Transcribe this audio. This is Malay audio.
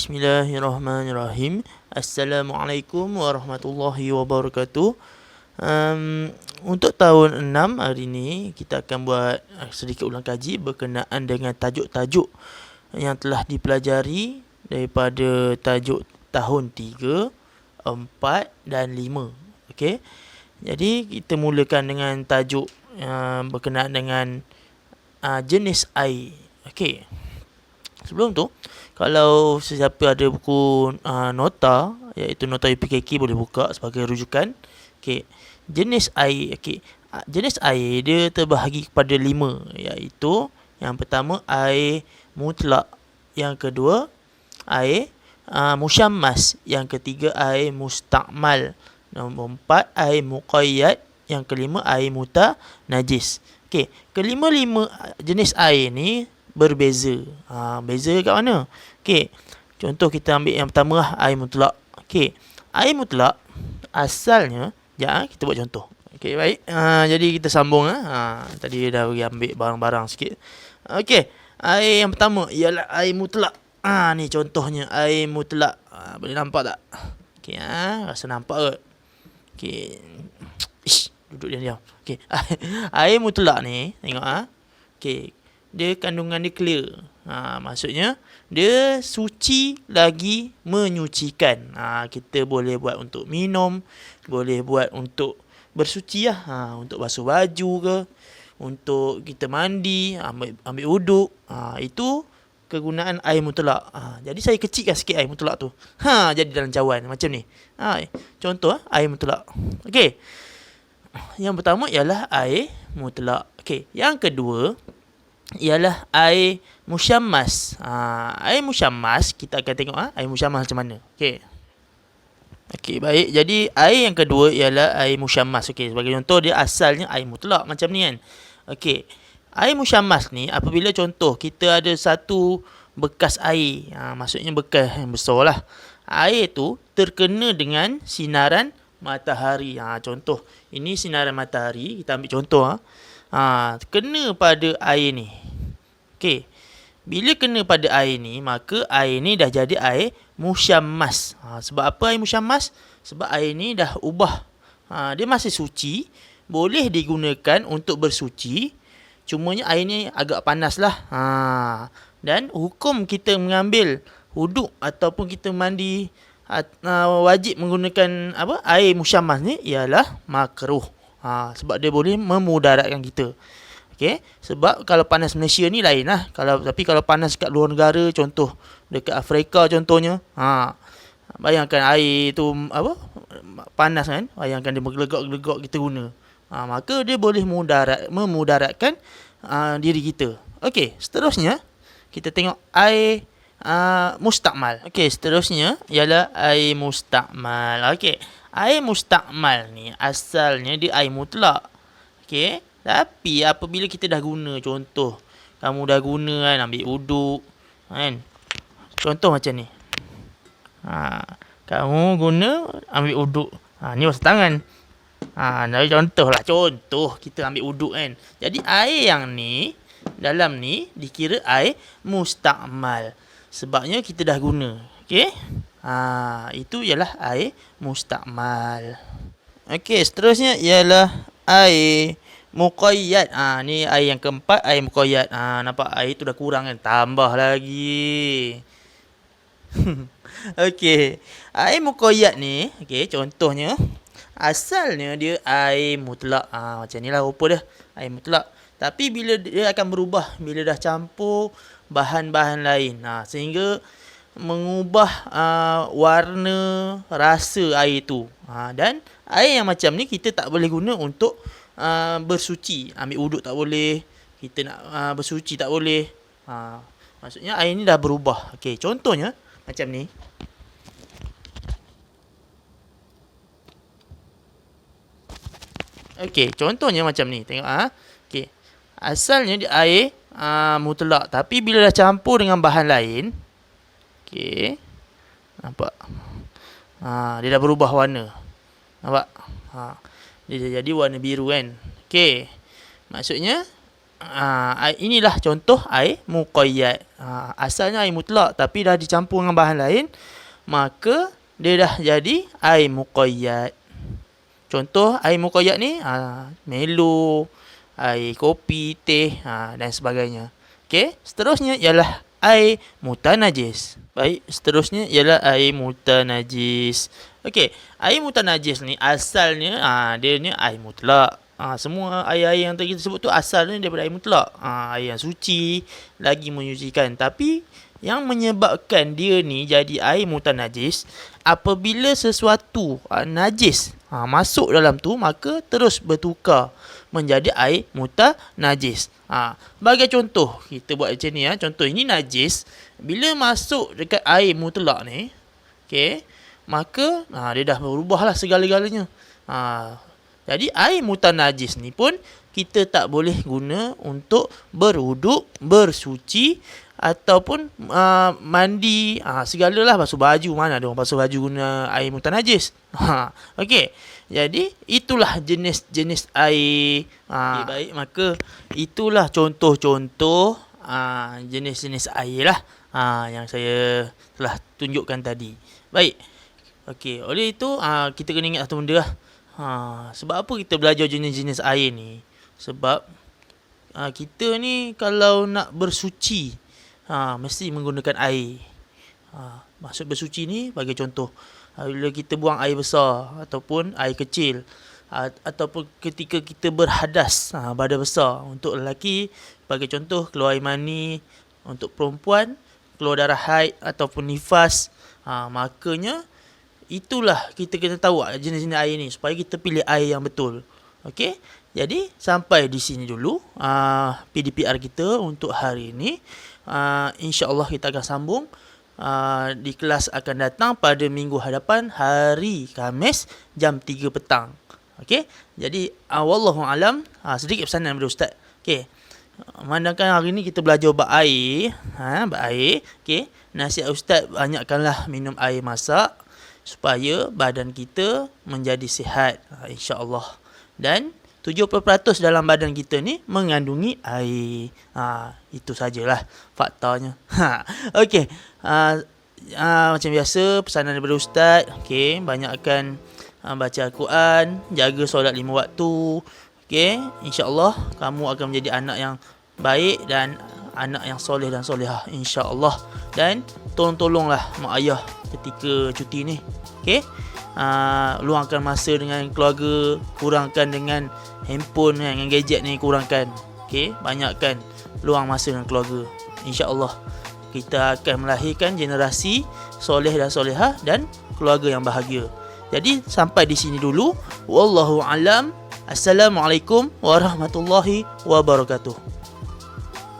Bismillahirrahmanirrahim. Assalamualaikum warahmatullahi wabarakatuh. Untuk tahun 6 hari ini kita akan buat sedikit ulang kaji berkenaan dengan tajuk-tajuk yang telah dipelajari daripada tajuk tahun 3, 4 dan 5. Okey. Jadi kita mulakan dengan tajuk berkenaan dengan jenis air. Okey. Sebelum tu, kalau sesiapa ada buku nota, iaitu nota UPKK, boleh buka sebagai rujukan. Okey. Jenis air, okey. Jenis air dia terbahagi kepada 5, iaitu yang pertama air mutlak, yang kedua air musyammas, yang ketiga air mustakmal, nombor 4 air muqayyad, yang kelima air najis. Okey, kelima-lima jenis air ni berbeza. Beza kat mana? Okey, contoh kita ambil yang pertama lah, air mutlak. Okey, air mutlak asalnya, kita buat contoh. Okey, baik. Jadi kita sambung. Tadi dah bagi ambil barang-barang sikit. Okey, air yang pertama ialah air mutlak. Ni contohnya air mutlak. Boleh nampak tak? Okey, rasa nampak ke? Okey. Duduk diam-diam. Okey, air mutlak ni, tengok okey, dia kandungan dia clear. Maksudnya dia suci lagi menyucikan. Kita boleh buat untuk minum, boleh buat untuk bersuci lah. Untuk basuh baju ke, untuk kita mandi, ambil wuduk. Itu kegunaan air mutlak. Jadi saya kecilkan sikit air mutlak tu. Jadi dalam cawan macam ni. Contoh air mutlak. Okey. Yang pertama ialah air mutlak. Okey, yang kedua ialah air musyammas. Air musyammas kita akan tengok air musyammas macam mana. Okey. Okey, baik. Jadi air yang kedua ialah air musyammas. Okey, sebagai contoh dia asalnya air mutlak macam ni kan. Okey. Air musyammas ni apabila contoh kita ada satu bekas air, maksudnya bekas yang besar lah. Air tu terkena dengan sinaran matahari. Contoh, ini sinaran matahari, kita ambil contoh. Kena pada air ni. Okey. Bila kena pada air ni, maka air ni dah jadi air musyammas. Sebab apa air musyammas? Sebab air ni dah ubah. Dia masih suci, boleh digunakan untuk bersuci. Cumanya air ni agak panas lah. Dan hukum kita mengambil wuduk ataupun kita mandi wajib menggunakan air musyammas ni ialah makruh. Sebab dia boleh memudaratkan kita. Okey, sebab kalau panas Malaysia ni lain lah. Tapi kalau panas kat luar negara, contoh dekat Afrika contohnya, bayangkan air tu panas kan, bayangkan dia bergelegak-gelegak kita guna. Maka dia boleh memudaratkan diri kita. Okey, seterusnya kita tengok air mustakmal. Okey, seterusnya ialah air mustakmal. Okey, air mustakmal ni asalnya dia air mutlak. Okey, tapi apabila kita dah guna, contoh kamu dah guna kan, ambil wuduk kan. Contoh macam ni. Kamu guna ambil wuduk. Ni basuh tangan. Contoh kita ambil wuduk kan. Jadi air yang ni dalam ni dikira air mustakmal. Sebabnya kita dah guna. Okey? Itu ialah air mustakmal. Okey, seterusnya ialah air muqayyad. Ni air yang keempat, air muqayyad. Nampak air tu dah kurang kan? Tambah lagi. Okey. Air muqayyad ni, okey, contohnya asalnya dia air mutlak. Macam ni lah rupa dia. Air mutlak. Tapi bila dia akan berubah, bila dah campur bahan-bahan lain. Sehingga mengubah warna, rasa air tu. Dan air yang macam ni kita tak boleh guna untuk bersuci. Ambil wuduk tak boleh. Kita nak bersuci tak boleh. Maksudnya air ni dah berubah. Okey, contohnya macam ni. Okey, contohnya macam ni. Tengok okey. Asalnya dia air mutlak, tapi bila dah campur dengan bahan lain, okey. Nampak? Dia dah berubah warna. Nampak? Dia jadi warna biru kan. Okey. Maksudnya inilah contoh air muqayyad. Asalnya air mutlak tapi dah dicampur dengan bahan lain, maka dia dah jadi air muqayyad. Contoh air muqayyad ni Milo, air kopi, teh dan sebagainya. Okey, seterusnya ialah air mutanajis. Baik, seterusnya ialah air mutanajis. Okey, air mutanajis ni asalnya dia ni air mutlak. Semua air-air yang tadi kita sebut tu asalnya daripada air mutlak. Air yang suci, lagi menyucikan. Tapi yang menyebabkan dia ni jadi air mutanajis, apabila sesuatu najis masuk dalam tu, maka terus bertukar menjadi air mutanajis. Sebagai contoh, kita buat macam ni contoh ini najis, bila masuk dekat air mutlak ni, okey, maka dia dah berubahlah segala-galanya. Jadi air mutanajis ni pun kita tak boleh guna untuk berwuduk, bersuci ataupun mandi, segalalah, basuh baju. Mana ada orang basuh baju guna air mutanajis. Okey. Jadi itulah jenis-jenis air. Baik, maka itulah contoh-contoh jenis-jenis air lah yang saya telah tunjukkan tadi. Baik. Okey, oleh itu kita kena ingat satu benda lah. Sebab apa kita belajar jenis-jenis air ni? Sebab kita ni kalau nak bersuci mesti menggunakan air. Maksud bersuci ni bagi contoh, bila kita buang air besar ataupun air kecil, ataupun ketika kita berhadas badan besar. Untuk lelaki bagi contoh keluar air mani, untuk perempuan keluar darah haid ataupun nifas, makanya itulah kita kena tahu jenis-jenis air ni supaya kita pilih air yang betul. Okey, jadi sampai di sini dulu PDPR kita untuk hari ini. InsyaAllah kita akan sambung di kelas akan datang pada minggu hadapan, hari Khamis jam 3 petang. Okey, jadi wallahu alam, sedikit pesanan daripada Ustaz. Okey, memandangkan hari ni kita belajar bab air, okey, nasihat Ustaz banyakkanlah minum air masak supaya badan kita menjadi sihat, insya-Allah. Dan 70% dalam badan kita ni mengandungi air. Itu sajalah faktanya. Okey. Macam biasa pesanan daripada Ustaz, okey, banyakkan baca Al-Quran, jaga solat 5 waktu. Okey, insya-Allah kamu akan menjadi anak yang baik dan anak yang soleh dan solehah, insya-Allah. Dan tolonglah mak ayah ketika cuti ni. Okey. Luangkan masa dengan keluarga, kurangkan dengan handphone, dengan gadget ni kurangkan. Okey, banyakkan luang masa dengan keluarga. Insya-Allah kita akan melahirkan generasi soleh dan solehah dan keluarga yang bahagia. Jadi sampai di sini dulu. Wallahu alam. Assalamualaikum warahmatullahi wabarakatuh.